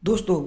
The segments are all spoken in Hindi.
दोस्तों,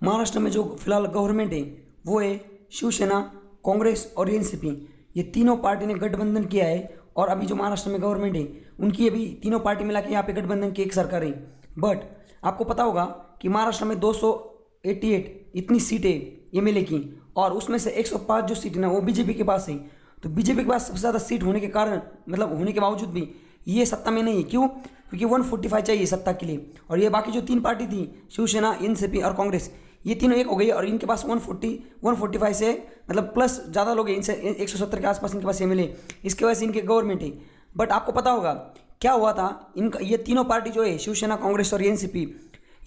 महाराष्ट्र में जो फिलहाल गवर्नमेंट है वो है शिवसेना, कांग्रेस और एनसीपी। ये तीनों पार्टी ने गठबंधन किया है और अभी जो महाराष्ट्र में गवर्नमेंट है उनकी अभी तीनों पार्टी मिला के यहाँ पे गठबंधन की एक सरकार है। बट आपको पता होगा कि महाराष्ट्र में 288 इतनी सीटें एमएलए की और उसमें से 105 जो सीटें ना वो बीजेपी के पास है। तो बीजेपी के पास सबसे ज़्यादा सीट होने के कारण होने के बावजूद भी ये सत्ता में नहीं है। क्यों? क्योंकि 145 चाहिए सत्ता के लिए और ये बाकी जो तीन पार्टी थी शिवसेना, एनसीपी और कांग्रेस, ये तीनों एक हो गई और इनके पास 145 से प्लस ज़्यादा लोग हैं, इनसे 170 के आसपास इनके पास एमएलए, इसके वजह से इनके गवर्नमेंट है। बट आपको पता होगा क्या हुआ था, इनका ये तीनों पार्टी जो है शिवसेना, कांग्रेस और एनसीपी,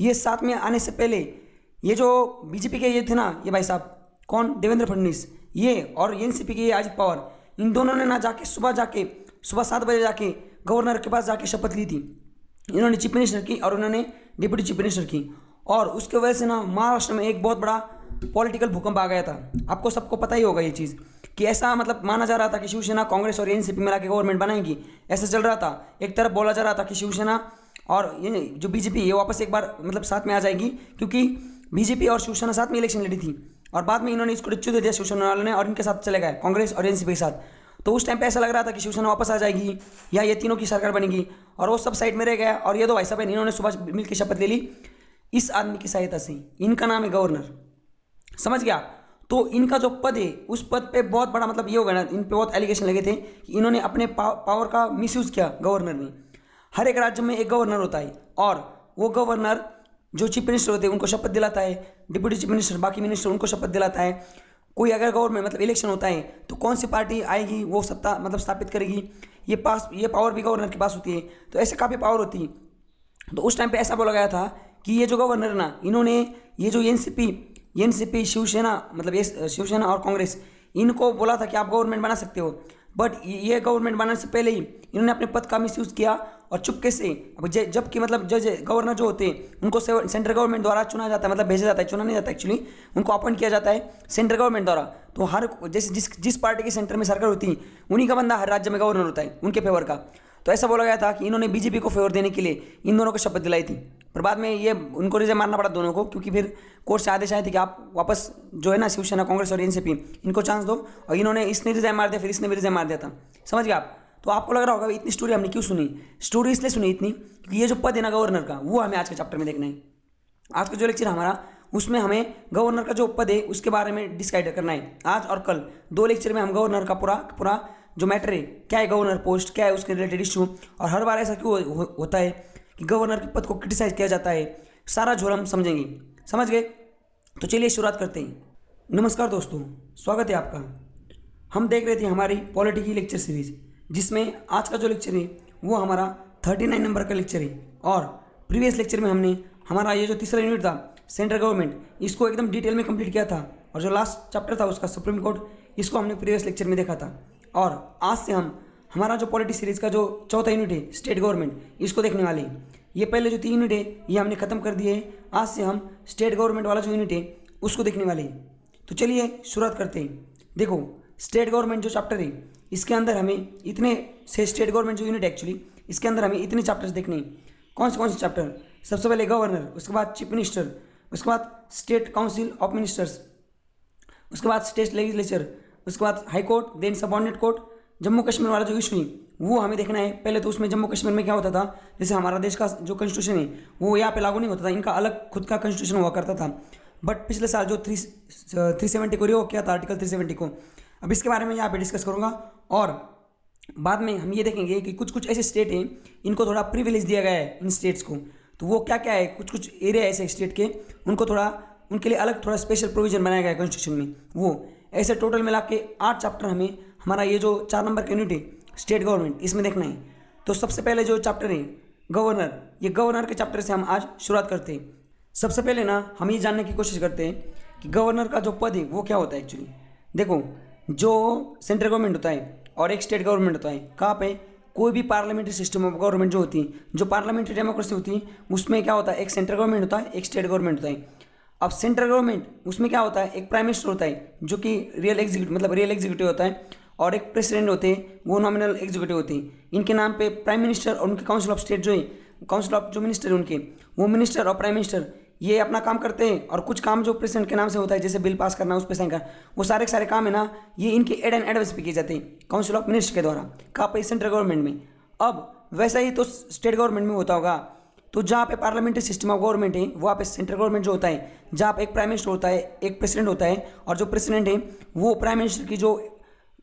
ये साथ में आने से पहले ये जो बीजेपी के ये थे ना, ये भाई साहब कौन, देवेंद्र फडणवीस, ये और एनसीपी के ये अजित पवार, इन दोनों ने ना सुबह 7 बजे जाके गवर्नर के पास जाके शपथ ली थी। इन्होंने चीफ मिनिस्टर की और उन्होंने डिप्टी चीफ मिनिस्टर की और उसके वजह से ना महाराष्ट्र में एक बहुत बड़ा पॉलिटिकल भूकंप आ गया था। आपको सबको पता ही होगा ये चीज़ कि ऐसा माना जा रहा था कि शिवसेना, कांग्रेस और एनसीपी मिला के गवर्नमेंट बनाएगी, ऐसा चल रहा था। एक तरफ बोला जा रहा था कि शिवसेना और ये जो बीजेपी ये वापस एक बार साथ में आ जाएगी, क्योंकि बीजेपी और शिवसेना साथ में इलेक्शन लड़ी थी और बाद में इन्होंने इसको रिच्यू दे दिया शिवसेना वालों ने और इनके साथ चले गए कांग्रेस और एनसीपी के साथ। तो उस टाइम पे ऐसा लग रहा था कि शिवसेना वापस आ जाएगी या ये तीनों की सरकार बनेगी और वो सब साइड में रह गया। और ये दो भाई साहब इन्होंने सुबह मिलकर शपथ ले ली इस आदमी की सहायता से। इनका नाम है गवर्नर, समझ गया? तो इनका जो पद है उस पद पे बहुत बड़ा ये होगा ना, इन पे बहुत एलिगेशन लगे थे कि इन्होंने अपने पावर का मिसयूज़ किया। गवर्नर ने, हर एक राज्य में एक गवर्नर होता है और वो गवर्नर जो चीफ मिनिस्टर होते हैं उनको शपथ दिलाता है, डिप्टी चीफ मिनिस्टर, बाकी मिनिस्टर उनको शपथ दिलाता है। कोई अगर गवर्नमेंट इलेक्शन होता है तो कौन सी पार्टी आएगी वो सत्ता स्थापित करेगी, ये पावर भी गवर्नर के पास होती है। तो ऐसे काफ़ी पावर होती है। तो उस टाइम पे ऐसा बोला गया था कि ये जो गवर्नर ना, इन्होंने ये जो एनसीपी शिवसेना शिवसेना और कांग्रेस, इनको बोला था कि आप गवर्नमेंट बना सकते हो। बट ये गवर्नमेंट बनाने से पहले ही इन्होंने अपने पद का मिसयूज़ किया और चुपके से, जबकि जज गवर्नर जो होते हैं उनको सेंट्रल गवर्नमेंट द्वारा चुना जाता है, भेजा जाता है, चुना नहीं जाता एक्चुअली, उनको अपॉइंट किया जाता है सेंट्रल गवर्नमेंट द्वारा। तो हर जैसे जिस पार्टी के सेंटर में सरकार होती है उन्हीं का बंदा हर राज्य में गवर्नर होता है, उनके फेवर का। तो ऐसा बोला गया था कि इन्होंने बीजेपी को फेवर देने के लिए इन दोनों को शपथ दिलाई थी, पर बाद में ये उनको रिजाइन मारना पड़ा दोनों को, क्योंकि फिर कोर्ट से आदेश आए थे कि आप वापस जो है ना शिवसेना, कांग्रेस और एनसीपी, इनको चांस दो। और इन्होंने इसने रिजाइन मार दिया, फिर इसने भी रिजाइन मार दिया था, समझ गए आप? तो आपको लग रहा होगा इतनी स्टोरी हमने क्यों सुनी? स्टोरी इसलिए सुनी इतनी क्योंकि ये जो पद है ना गवर्नर का, वो हमें आज के चैप्टर में देखना है। आज का जो लेक्चर हमारा, उसमें हमें गवर्नर का जो पद है उसके बारे में डिसाइड करना है। आज और कल 2 लेक्चर में हम गवर्नर का पूरा जो मैटर है, क्या है गवर्नर पोस्ट, क्या है उसके रिलेटेड इशू, और हर बार ऐसा क्यों होता है कि गवर्नर के पद को क्रिटिसाइज किया जाता है, सारा झोल हम समझेंगे। समझ गए? तो चलिए शुरुआत करते हैं। नमस्कार दोस्तों, स्वागत है आपका। हम देख रहे थे हमारी पॉलिटी की लेक्चर सीरीज, जिसमें आज का जो लेक्चर है वो हमारा 39 नंबर का लेक्चर है। और प्रीवियस लेक्चर में हमने हमारा ये जो तीसरा यूनिट था सेंट्रल गवर्नमेंट, इसको एकदम डिटेल में कंप्लीट किया था और जो लास्ट चैप्टर था उसका सुप्रीम कोर्ट, इसको हमने प्रीवियस लेक्चर में देखा था। और आज से हम हमारा जो पॉलिटी सीरीज का जो चौथा यूनिट है स्टेट गवर्नमेंट, इसको देखने वाले हैं। ये पहले जो 3 यूनिट है ये हमने खत्म कर दिए हैं। आज से हम स्टेट गवर्नमेंट वाला जो यूनिट है उसको देखने वाले हैं। तो चलिए शुरुआत करते हैं। देखो, स्टेट गवर्नमेंट जो चैप्टर है इसके अंदर हमें इतने से स्टेट गवर्नमेंट जो यूनिट है एक्चुअली, इसके अंदर हमें इतने चैप्टर्स देखने हैं। कौन से चैप्टर? सबसे पहले गवर्नर, उसके बाद चीफ मिनिस्टर, उसके बाद स्टेट काउंसिल ऑफ मिनिस्टर्स, उसके बाद स्टेट लेजिस्लेचर, उसके बाद high court, then subordinate court. Jammu Kashmir वाला जो इशू है वो हमें देखना है। पहले तो उसमें जम्मू कश्मीर में क्या होता था, जैसे हमारा देश का जो कॉन्स्टिट्यूशन है वो यहाँ पे लागू नहीं होता था, इनका अलग खुद का कॉन्स्टिट्यूशन हुआ करता था। बट पिछले साल जो 370 को रिवोक किया था, आर्टिकल 370 को, अब इसके बारे में यहाँ पे डिस्कस करूँगा। और बाद में हम ये देखेंगे कि कुछ ऐसे स्टेट हैं इनको थोड़ा प्रिविलेज दिया गया है इन स्टेट्स को। तो वो क्या क्या है, कुछ एरिया ऐसे स्टेट के उनको थोड़ा उनके लिए अलग थोड़ा स्पेशल प्रोविजन बनाया गया है कॉन्स्टिट्यूशन में। वो ऐसे टोटल मिला के 8 चैप्टर हमें हमारा ये जो 4 नंबर का यूनिट है स्टेट गवर्नमेंट, इसमें देखना है। तो सबसे पहले जो चैप्टर है गवर्नर, ये गवर्नर के चैप्टर से हम आज शुरुआत करते हैं। सबसे पहले ना हम ये जानने की कोशिश करते हैं कि गवर्नर का जो पद है वो क्या होता है एक्चुअली। देखो, जो सेंट्रल गवर्नमेंट होता है और एक स्टेट गवर्नमेंट होता है, कहाँ पे? कोई भी पार्लियामेंट्री सिस्टम ऑफ गवर्नमेंट जो होती है, जो पार्लियामेंट्री डेमोक्रेसी होती है, उसमें क्या होता है, एक सेंट्रल गवर्नमेंट होता है, एक स्टेट गवर्नमेंट होता है। अब सेंट्रल गवर्नमेंट उसमें क्या होता है, एक प्राइम मिनिस्टर होता है जो कि रियल एग्जीक्यूटिव होता है, और एक प्रेसिडेंट होते हैं, वो नॉमिनल एग्जीक्यूटिव होते हैं। इनके नाम पे प्राइम मिनिस्टर और उनके काउंसिल ऑफ स्टेट जो है, काउंसिल ऑफ जो मिनिस्टर है उनके, वो मिनिस्टर और प्राइम मिनिस्टर, ये अपना काम करते हैं और कुछ काम जो प्रेसिडेंट के नाम से होता है, जैसे बिल पास करना, उस पर साइन करना, वो सारे के सारे काम है ना, ये इनके एड एंड एडवाइस पे किए जाते हैं काउंसिल ऑफ मिनिस्टर के द्वारा। कहाँ पे? सेंट्रल गवर्नमेंट में। अब वैसा ही तो स्टेट गवर्नमेंट में होता होगा। तो जहाँ पे पार्लियामेंट्री सिस्टम ऑफ गवर्नमेंट है, वहाँ पे सेंट्रल गवर्नमेंट जो होता है, जहाँ पे एक प्राइम मिनिस्टर होता है, एक प्रेसिडेंट होता है, और जो प्रेसिडेंट है वो प्राइम मिनिस्टर की जो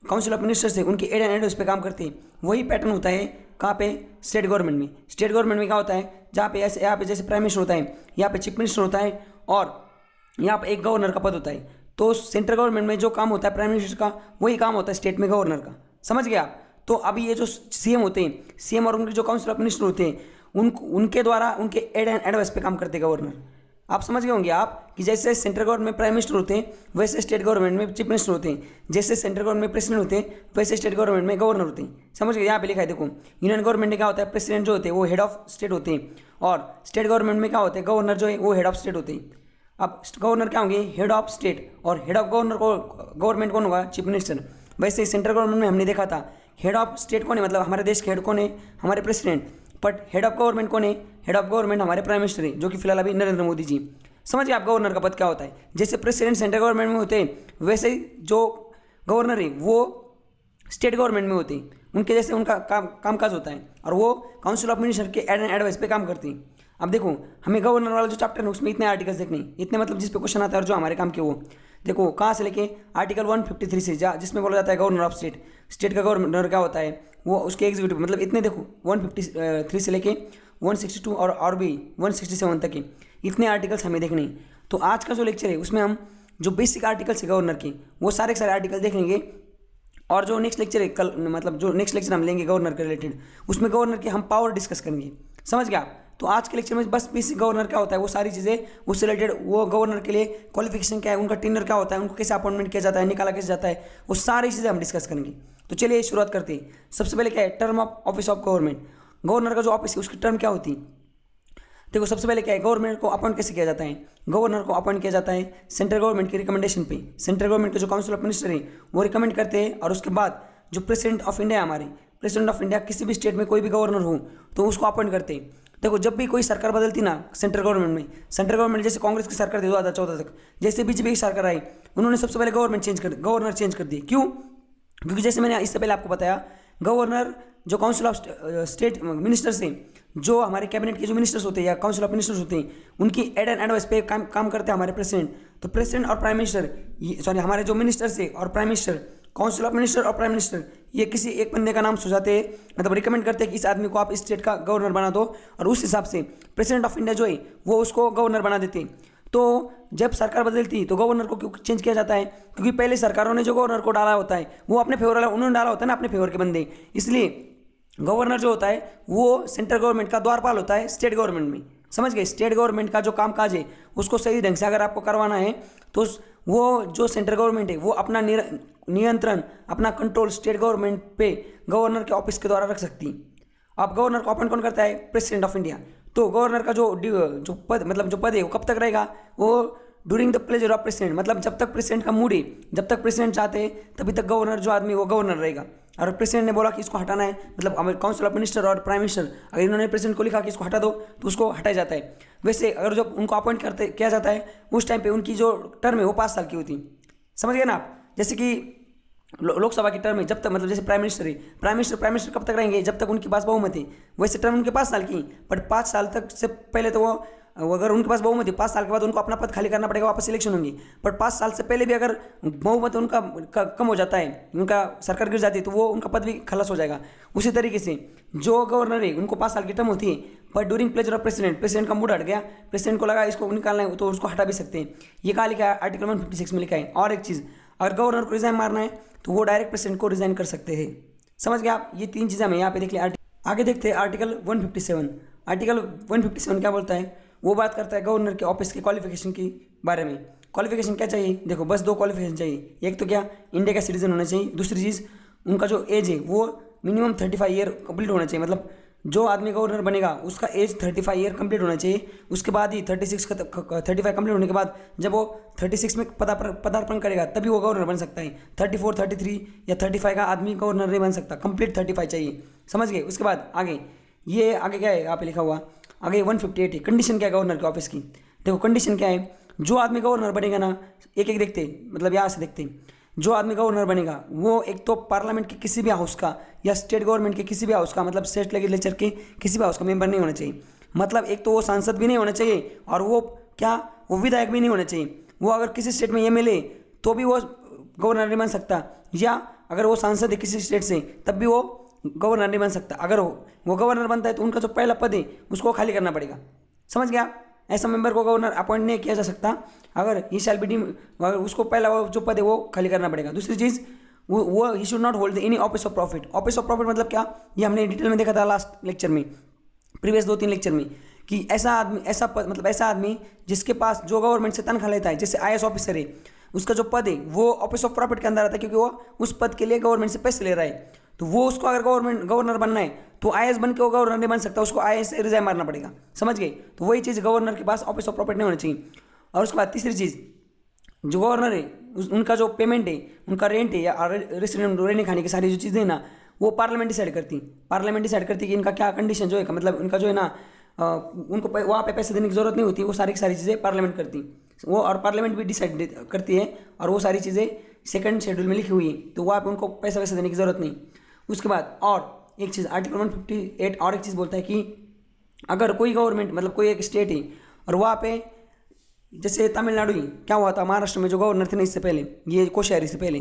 काउंसिल ऑफ मिनिस्टर्स है उनके एड एंड एडवाइस पे काम करते हैं। वही पैटर्न होता है कहाँ पे? स्टेट गवर्नमेंट में। स्टेट गवर्नमेंट में क्या होता है? जहाँ पे ऐसे यहाँ पे जैसे प्राइम मिनिस्टर होता है, यहाँ पे चीफ मिनिस्टर होता है, और यहाँ पे एक गवर्नर का पद होता है। तो सेंट्रल गवर्नमेंट में जो काम होता है प्राइम मिनिस्टर का, वही काम होता है स्टेट में गवर्नर का। समझ गए आप? तो अभी ये जो सीएम होते हैं, सीएम और उनके जो काउंसिल ऑफ मिनिस्टर होते हैं, उनके द्वारा उनके एड एंड एडवाइस पे काम करते हैं गवर्नर। आप समझ गए होंगे आप कि जैसे सेंट्रल गवर्नमेंट में प्राइम मिनिस्टर होते हैं, वैसे स्टेट गवर्नमेंट में चीफ मिनिस्टर होते हैं। जैसे सेंट्रल गवर्नमेंट में प्रेसिडेंट होते हैं, वैसे स्टेट गवर्नमेंट में गवर्नर होते हैं। समझ गए? यहाँ पे लिखा है देखो, यूनियन गवर्नमेंट में क्या होता है? प्रेसिडेंट जो होते हैं वो हेड ऑफ स्टेट होते हैं, और स्टेट गवर्नमेंट में क्या होते हैं? गवर्नर जो है वो हेड ऑफ स्टेट होते हैं। अब गवर्नर क्या होंगे? हेड ऑफ स्टेट, और हेड ऑफ गवर्नर को गवर्नमेंट कौन होगा? Chief minister. वैसे सेंट्रल गवर्नमेंट में हमने देखा था हेड ऑफ स्टेट कौन है, मतलब हमारे देश के हेड कौन है? हमारे president. But head of government कौन है? हेड ऑफ गवर्नमेंट हमारे प्राइम मिनिस्टर है, जो कि फिलहाल अभी नरेंद्र मोदी जी। समझिए आप गवर्नर का पद क्या होता है। जैसे प्रेसिडेंट सेंट्रल गवर्नमेंट में होते हैं, वैसे ही जो गवर्नर है वो स्टेट गवर्नमेंट में होते हैं। उनके जैसे उनका कामकाज होता है, और वो काउंसिल ऑफ मिनिस्टर के एड एंड एडवाइस पे काम करती हैं। अब देखो, हमें गवर्नर वाला जो चैप्टर है उसमें इतने आर्टिकल्स देखने, इतने मतलब जिस पे क्वेश्चन आता है और जो हमारे काम के वो देखो कहाँ से लेके आर्टिकल 153 से जिसमें बोला जाता है गवर्नर ऑफ स्टेट। स्टेट का गवर्नर क्या होता है? वो उसके एग्जीक्यूटिव, मतलब इतने देखो 153 से लेके 162 और भी 167 तक के इतने आर्टिकल्स हमें देखने हैं। तो आज का जो लेक्चर है उसमें हम जो बेसिक आर्टिकल्स है गवर्नर के, वो सारे के सारे आर्टिकल देखेंगे। और जो नेक्स्ट लेक्चर है कल, मतलब जो नेक्स्ट लेक्चर हम लेंगे गवर्नर के रिलेटेड, उसमें गवर्नर के हम पावर डिस्कस करेंगे। समझ गया? तो आज के लेक्चर में बस बेसिक गवर्नर क्या होता है वो सारी चीज़ें, उससे रिलेटेड वो गवर्नर के लिए क्वालिफिकेशन क्या है, उनका टेन्योर क्या होता है, उनको कैसे अपॉइंटमेंट किया जाता है, निकाला कैसे जाता है, वो सारी चीज़ें हम डिस्कस करेंगे। तो चलिए शुरुआत करते हैं। सबसे पहले क्या है? Term of office of government. Governor का जो ऑफिस है उसकी टर्म क्या होती है? देखो सबसे पहले क्या है, गवर्नमेंट को अपॉइंट कैसे किया जाता है? गवर्नर को अपॉइंट किया जाता है सेंट्रल गवर्नमेंट की रिकमेंडेशन पे। सेंट्रल गवर्नमेंट के जो काउंसिल ऑफ मिनिस्टर है वो रिकमेंड करते हैं, और उसके बाद जो प्रेसिडेंट ऑफ इंडिया हमारे, प्रेसिडेंट ऑफ इंडिया किसी भी स्टेट में कोई भी गवर्नर हो तो उसको अपॉइंट करते हैं। देखो जब भी कोई सरकार बदलती ना सेंट्रल गवर्नमेंट में, सेंट्रल गवर्नमेंट जैसे कांग्रेस की सरकार थी 2014 तक, जैसे बीजेपी की सरकार आई उन्होंने सबसे पहले गवर्नर चेंज कर दिए। क्यों? क्योंकि जैसे मैंने इससे पहले आपको बताया, गवर्नर जो काउंसिल ऑफ स्टेट मिनिस्टर्स हैं, जो हमारे कैबिनेट के जो मिनिस्टर्स होते हैं या काउंसिल ऑफ मिनिस्टर्स होते हैं, उनकी एड एंड एडवाइस पे काम करते हैं हमारे प्रेसिडेंट। तो प्रेसिडेंट और प्राइम मिनिस्टर, हमारे जो मिनिस्टर्स है और prime minister, council of minister और प्राइम मिनिस्टर, ये किसी एक बंदे का नाम सुझाते हैं, मतलब रिकमेंड करते हैं कि इस आदमी को आप इस स्टेट का गवर्नर बना दो, और उस हिसाब से प्रेसिडेंट ऑफ इंडिया जो है वो उसको गवर्नर बना देते हैं। तो जब सरकार बदलती तो गवर्नर को क्यों चेंज किया जाता है? क्योंकि पहले सरकारों ने जो गवर्नर को डाला होता है वो अपने फेवर वाला उन्होंने डाला होता है ना, अपने फेवर के बंदे, इसलिए गवर्नर जो होता है वो सेंट्रल गवर्नमेंट का द्वारपाल होता है स्टेट गवर्नमेंट में। समझ गए? स्टेट गवर्नमेंट का जो कामकाज है उसको सही ढंग से अगर आपको करवाना है तो वो जो सेंट्रल गवर्नमेंट है वो अपना नियंत्रण, अपना कंट्रोल स्टेट गवर्नमेंट पे गवर्नर के ऑफिस के द्वारा रख सकती है। अब गवर्नर को अपॉइंट कौन करता है? President of India. तो गवर्नर का जो पद है वो कब तक रहेगा? वो during the pleasure of president, मतलब जब तक प्रेसिडेंट का मूड है, जब तक प्रेसिडेंट चाहते हैं तभी तक गवर्नर जो आदमी वो गवर्नर रहेगा। और प्रेसिडेंट ने बोला कि इसको हटाना है, मतलब काउंसिल ऑफ मिनिस्टर और प्राइम मिनिस्टर अगर इन्होंने प्रेसिडेंट को लिखा कि इसको हटा दो तो उसको हटाया जाता है। वैसे अगर जब उनको अपॉइंट किया जाता है उस टाइम पे उनकी जो टर्म है वो 5 साल की होती है। समझ गए ना आप? जैसे कि लोकसभा की टर्म है जब तक, मतलब जैसे प्राइम मिनिस्टर है, प्राइम मिनिस्टर कब तक रहेंगे? जब तक उनके पास बहुमत है। वैसे टर्म उनके 5 साल की, बट 5 साल तक से पहले तो वो अगर उनके पास बहुमत है 5 साल के बाद उनको अपना पद खाली करना पड़ेगा, वापस इलेक्शन होंगे। बट 5 साल से पहले भी अगर बहुमत उनका कम हो जाता है, उनका सरकार गिर जाती है, तो वो उनका पद भी खलास हो जाएगा। उसी तरीके से जो गवर्नर है उनको 5 साल की टर्म होती है, but during pleasure of president का मूड हट गया, प्रेसिडेंट को लगा इसको निकालना है तो उसको हटा भी सकते हैं। ये कहा लिखा है? आर्टिकल 156 में लिखा है। और एक चीज़, अगर गवर्नर को रिजाइन मारना है तो वो डायरेक्ट प्रेसिडेंट को रिजाइन कर सकते हैं। समझ गए आप? ये 3 चीज़ें हमें यहाँ पे देख लिया। आगे देखते हैं आर्टिकल 157। आर्टिकल 157 क्या बोलता है? वो बात करता है गवर्नर के ऑफिस के क्वालिफिकेशन के बारे में। क्वालिफिकेशन क्या चाहिए? देखो बस 2 क्वालिफिकेशन चाहिए। एक तो क्या, इंडिया का सिटीजन होना चाहिए। दूसरी चीज़, उनका जो एज है वो मिनिमम 35 ईयर कंप्लीट होना चाहिए, मतलब जो आदमी गवर्नर बनेगा उसका एज 35 ईयर कंप्लीट होना चाहिए। उसके बाद ही 35 कंप्लीट होने के बाद जब वो 36 में पदार्पण करेगा तभी वो गवर्नर बन सकता है। 34, 33 या 35 का आदमी गवर्नर नहीं बन सकता, कंप्लीट 35 चाहिए। समझ गए? उसके बाद आगे क्या है यहाँ पे लिखा हुआ? आगे 158 है। कंडीशन क्या है गवर्नर के ऑफिस की? देखो कंडीशन क्या है, जो आदमी गवर्नर बनेगा ना, एक एक देखते मतलब यहाँ से देखते, जो आदमी गवर्नर बनेगा वो एक तो पार्लियामेंट के किसी भी हाउस का या स्टेट गवर्नमेंट के किसी भी हाउस का मतलब स्टेट लेजिस्लेचर के किसी भी हाउस का मेंबर नहीं होना चाहिए। मतलब एक तो वो सांसद भी नहीं होना चाहिए और वो क्या वो विधायक भी नहीं होना चाहिए। वो अगर किसी स्टेट में एमएलए तो भी वो गवर्नर नहीं बन सकता, या अगर वो सांसद है किसी स्टेट से तब भी वो गवर्नर नहीं बन सकता। अगर वो गवर्नर बनता है तो उनका जो पहला पद है उसको खाली करना पड़ेगा। समझ गया? ऐसा मेंबर को गवर्नर अपॉइंट नहीं किया जा सकता अगर ही शैल बी अगर उसको पहला वो जो पद है वो खाली करना पड़ेगा। दूसरी चीज़ वो he should not hold any office of profit. Office of profit मतलब क्या, ये हमने डिटेल में देखा था लास्ट लेक्चर में, प्रीवियस 2-3 लेक्चर में, कि ऐसा आदमी ऐसा पद मतलब ऐसा आदमी जिसके पास जो गवर्नमेंट से तनख्वाह लेता है, जैसे आईएएस ऑफिसर है, उसका जो पद है वो ऑफिस ऑफ प्रॉफिट के अंदर आता है क्योंकि वो उस पद के लिए गवर्नमेंट से पैसे ले रहा है। तो वो उसको अगर गवर्नर बनना है तो आईएएस बन के वो गवर्नर नहीं बन सकता, उसको आईएएस से रिजाइन मारना पड़ेगा। समझ गए? तो वही चीज़ गवर्नर के पास ऑफिस ऑफ प्रॉफिट नहीं होना चाहिए। और उसके बाद तीसरी चीज़, जो गवर्नर है उनका जो पेमेंट है, उनका रेंट है या रेसिडेंट रहने खाने की सारी जो चीज़ें हैं ना, वो पार्लियामेंट डिसाइड करती। पार्लियामेंट डिसाइड करती कि इनका क्या कंडीशन जो है मतलब इनका जो है ना उनको वहाँ पे पैसे देने की जरूरत नहीं होती, वो सारी की सारी चीज़ें पार्लियामेंट करती वो, और पार्लियामेंट भी डिसाइड करती है और वो सारी चीज़ें सेकंड शेड्यूल में लिखी हुई है, तो वहाँ पे उनको पैसा वैसा देने की जरूरत नहीं। उसके बाद और एक चीज़ आर्टिकल 158 और एक चीज़ बोलता है कि अगर कोई गवर्नमेंट मतलब कोई एक स्टेट है और वहाँ पे जैसे तमिलनाडु ही क्या हुआ था, महाराष्ट्र में जो गवर्नर थे ना इससे पहले, ये कोश्यारी से पहले,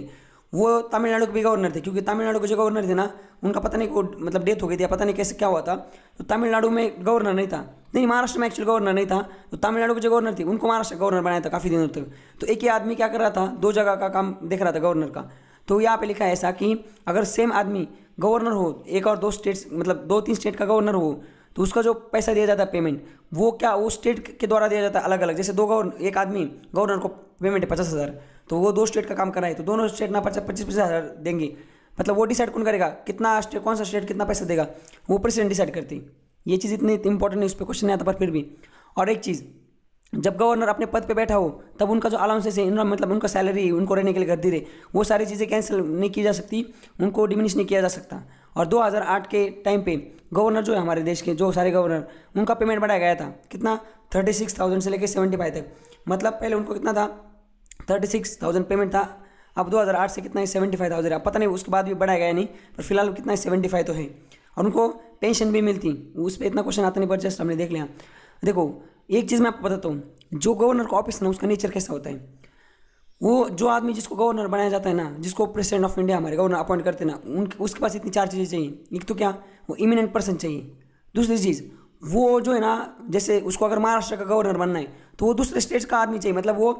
वो तमिलनाडु के भी गवर्नर थे, क्योंकि तमिलनाडु के जो गवर्नर थे ना उनका पता नहीं को मतलब डेथ हो गई थी, पता नहीं कैसे क्या हुआ था, तो तमिलनाडु में गवर्नर नहीं था, नहीं महाराष्ट्र में एक्चुअल गवर्नर नहीं था, तो तमिलनाडु के जो गवर्नर थे उनको महाराष्ट्र गवर्नर बनाया था काफ़ी दिनों तक। तो एक ही आदमी क्या कर रहा था, 2 जगह का काम देख रहा था गवर्नर का। तो यहाँ पे लिखा है ऐसा कि अगर सेम आदमी गवर्नर हो, एक और 2 स्टेट्स मतलब 2-3 स्टेट का गवर्नर हो, तो उसका जो पैसा दिया जाता है पेमेंट, वो क्या वो स्टेट के द्वारा दिया जाता है अलग अलग। जैसे एक आदमी गवर्नर को पेमेंट है 50,000, तो वो 2 स्टेट का काम कराए तो दोनों स्टेट ना 25,000 देंगे। मतलब वो डिसाइड कौन करेगा कितना स्टेट, कौन सा स्टेट कितना पैसा देगा, वो प्रेसिडेंट डिसाइड करती। ये चीज़ इतनी इंपॉर्टेंट है, उस पर क्वेश्चन नहीं आता, पर फिर भी। और एक चीज़, जब गवर्नर अपने पद पे बैठा हो तब उनका जो अलाउंसेस है मतलब उनका सैलरी, उनको रहने के लिए घर दे रहे, वो सारी चीज़ें कैंसिल नहीं की जा सकती, उनको डिमिनिश नहीं किया जा सकता। और 2008 के टाइम पे गवर्नर जो है हमारे देश के जो सारे गवर्नर, उनका पेमेंट बढ़ाया गया था कितना, 36,000 से लेकर 75 तक। मतलब पहले उनको कितना था, 36,000 पेमेंट था, अब 2008 से कितना है 75,000। अब पता नहीं उसके बाद भी बढ़ाया गया नहीं, पर फिलहाल कितना है 75 तो है। और उनको पेंशन भी मिलती, उस पर इतना क्वेश्चन आता नहीं, पर जस्ट हमने देख लिया। देखो एक चीज़ मैं आपको बताता हूँ, जो गवर्नर का ऑफिस ना उसका नेचर कैसा होता है, वो जो आदमी जिसको गवर्नर बनाया जाता है ना, जिसको प्रेसिडेंट ऑफ इंडिया हमारे गवर्नर अपॉइंट करते हैं ना, उसके पास इतनी 4 चीज़ें चाहिए। एक तो क्या, वो इमिनेंट पर्सन चाहिए। दूसरी चीज़, वो जो है ना, जैसे उसको अगर महाराष्ट्र का गवर्नर बनना है तो वो दूसरे स्टेट का आदमी चाहिए, मतलब वो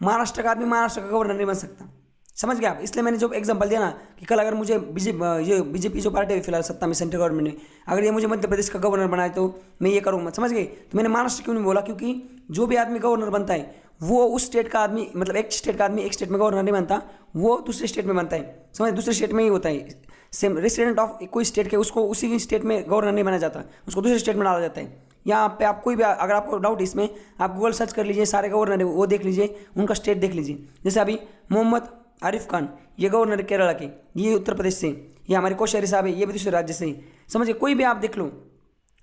महाराष्ट्र का आदमी महाराष्ट्र का गवर्नर नहीं बन सकता। समझ गए आप? इसलिए मैंने जो एग्जांपल दिया ना कि कल अगर मुझे बीजेपी जो पार्टी है फिलहाल सत्ता में सेंट्रल गवर्नमेंट में, अगर ये मुझे मध्य प्रदेश का गवर्नर बनाए तो मैं ये करूँगा। समझ गए? तो मैंने महाराष्ट्र क्यों नहीं बोला, क्योंकि जो भी आदमी गवर्नर बनता है वो उस स्टेट का आदमी, मतलब एक स्टेट का आदमी एक स्टेट में गवर्नर नहीं बनता, वो दूसरे स्टेट में बनता है। समझ, दूसरे स्टेट में ही होता है। सेम रेसिडेंट ऑफ कोई स्टेट के उसको उसी स्टेट में गवर्नर नहीं बनाया जाता, उसको दूसरे स्टेट में डाला जाता है। यहाँ पे आप कोई भी अगर आपको डाउट इसमें, आप गूगल सर्च कर लीजिए, सारे गवर्नर है वो देख लीजिए, उनका स्टेट देख लीजिए। जैसे अभी मोहम्मद आरिफ खान, ये गवर्नर केरला के, ये उत्तर प्रदेश से, ये हमारे कोश्यारी साहब है, ये भी दूसरे राज्य से। समझिए, कोई भी आप देख लो,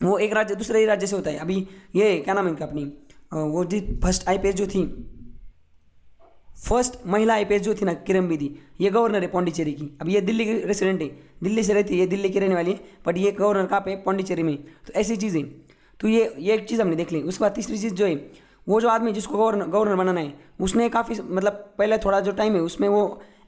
वो एक राज्य दूसरे ही राज्य से होता है। अभी ये क्या नाम है इनका, अपनी वो जी फर्स्ट आईपीएस जो थी, फर्स्ट महिला आईपीएस जो थी ना, किरण बेदी, ये गवर्नर है पौंडीचेरी की। अब ये दिल्ली की रेसिडेंट है, दिल्ली से रहती है, ये दिल्ली की रहने वाली है, बट ये गवर्नर कहाँ पे, पौंडीचेरी में। तो ऐसी चीज़ें, तो ये एक चीज़ हमने देख ली। उसके बाद तीसरी चीज़ जो है, वो जो आदमी जिसको गवर्नर बनाना है उसने काफ़ी मतलब पहले थोड़ा जो टाइम है उसमें वो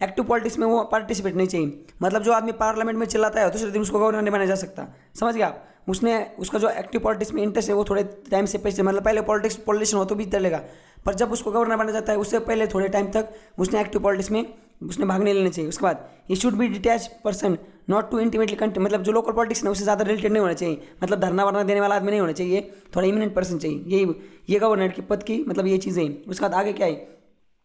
एक्टिव पॉलिटिक्स में वो पार्टिसिपेट नहीं चाहिए। मतलब जो आदमी पार्लियामेंट में चिल्लाता है दूसरे दिन उसको गवर्नर नहीं बनाया जा सकता। समझ गए आप? उसने उसका जो एक्टिव पॉलिटिक्स में इंटरेस्ट है वो थोड़े टाइम से पहले, मतलब पहले पॉलिटिशियन हो तो भी चलेगा, पर जब उसको गवर्नर बनाया जाता है उससे पहले थोड़े टाइम तक उसने एक्टिव पॉलिटिक्स में उसने भाग नहीं लेना चाहिए। उसके बाद ये should be detach person not to intimately content, मतलब जो लोकल पॉलिटिक्स है उससे ज़्यादा रिलेटेड नहीं होना चाहिए, मतलब धरना वरना देने वाला आदमी नहीं होना चाहिए, थोड़ा इमिनेंट पर्सन चाहिए। ये गवर्नर की पद की मतलब ये चीज़ें। उसके बाद आगे क्या है,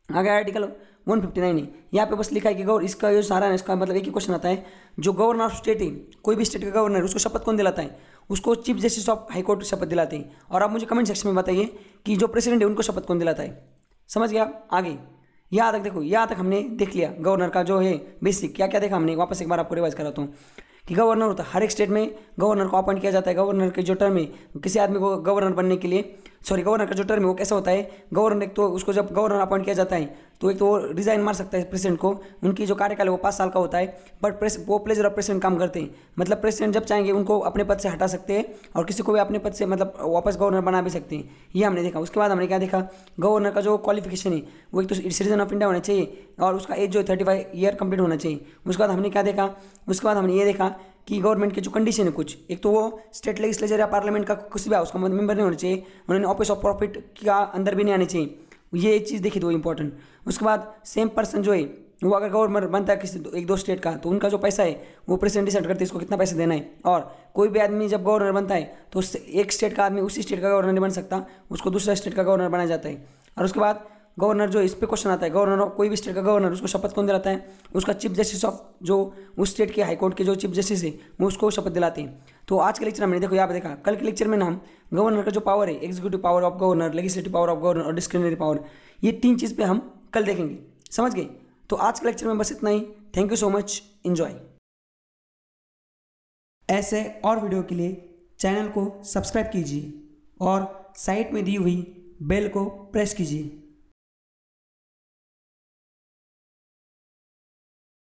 आगे आर्टिकल 159 है, यहाँ पे बस लिखा है कि इसका जो सारा है इसका मतलब एक ही क्वेश्चन आता है, जो गवर्नर ऑफ स्टेट है, कोई भी स्टेट का गवर्नर, उसको शपथ कौन दिलाता है? उसको chief justice of high court शपथ दिलाते हैं। और आप मुझे कमेंट सेक्शन में बताइए कि जो प्रेसिडेंट है उनको शपथ कौन दिलाता है। समझ गया? आगे यहाँ तक देखो, यहाँ तक हमने देख लिया गवर्नर का जो है बेसिक क्या क्या देखा हमने। वापस एक बार आपको रिवाइज कराता हूँ कि गवर्नर होता है, हर एक स्टेट में गवर्नर को अपॉइंट किया जाता है। गवर्नर के जो टर्म है किसी आदमी को गवर्नर बनने के लिए गवर्नर का जो टर्म है वो कैसा होता है, गवर्नर एक तो उसको जब गवर्नर अपॉइंट किया जाता है तो एक तो वो रिजाइन मार सकता है प्रेसिडेंट को, उनकी जो कार्यकाल है वो 5 साल का होता है, बट वो प्लेजर ऑफ प्रेसिडेंट काम करते हैं, मतलब प्रेसिडेंट जब चाहेंगे उनको अपने पद से हटा सकते हैं और किसी को भी अपने पद से मतलब वापस गवर्नर बना भी सकते हैं, ये हमने देखा। उसके बाद हमने क्या देखा, गवर्नर का जो क्वालिफिकेशन है वो एक तो सिटीजन ऑफ इंडिया होना चाहिए और उसका एज जो 35 ईयर कंप्लीट होना चाहिए। उसके बाद हमने क्या देखा, उसके बाद हमने ये देखा कि गवर्नमेंट की जो कंडीशन है कुछ, एक तो वो स्टेट लेजिस्लेचर या पार्लियामेंट का किसी भी उसका मेंबर नहीं होना चाहिए, उन्होंने ऑफिस ऑफ प्रॉफिट का अंदर भी नहीं आने चाहिए, ये एक चीज़ देखी तो इंपॉर्टेंट। उसके बाद सेम पर्सन जो है वो अगर गवर्नर बनता है किसी एक दो स्टेट का तो उनका जो पैसा है वो प्रेसिडेंट डिसाइड करते हैं इसको कितना पैसा देना है, और कोई भी आदमी जब गवर्नर बनता है तो एक स्टेट का आदमी उसी स्टेट का गवर्नर नहीं बन सकता, उसको दूसरा स्टेट का गवर्नर बनाया जाता है। और उसके बाद गवर्नर जो इस पे क्वेश्चन आता है, गवर्नर कोई भी स्टेट का गवर्नर उसको शपथ कौन दिलाता है, उसका चीफ जस्टिस ऑफ जो उस स्टेट के हाई कोर्ट के जो चीफ जस्टिस है वो उसको शपथ दिलाते हैं। तो आज के लेक्चर हमने देखो यहाँ पे देखा, कल के लेक्चर में ना हम गवर्नर का जो पावर है, executive power of governor, legislative power of governor और डिस्क्रिशनरी पावर, ये 3 चीज़ पे हम कल देखेंगे, समझ गए। तो आज के लेक्चर में बस इतना ही, thank you so much, enjoy. ऐसे और वीडियो के लिए चैनल को सब्सक्राइब कीजिए और साइड में दी हुई बेल को प्रेस कीजिए।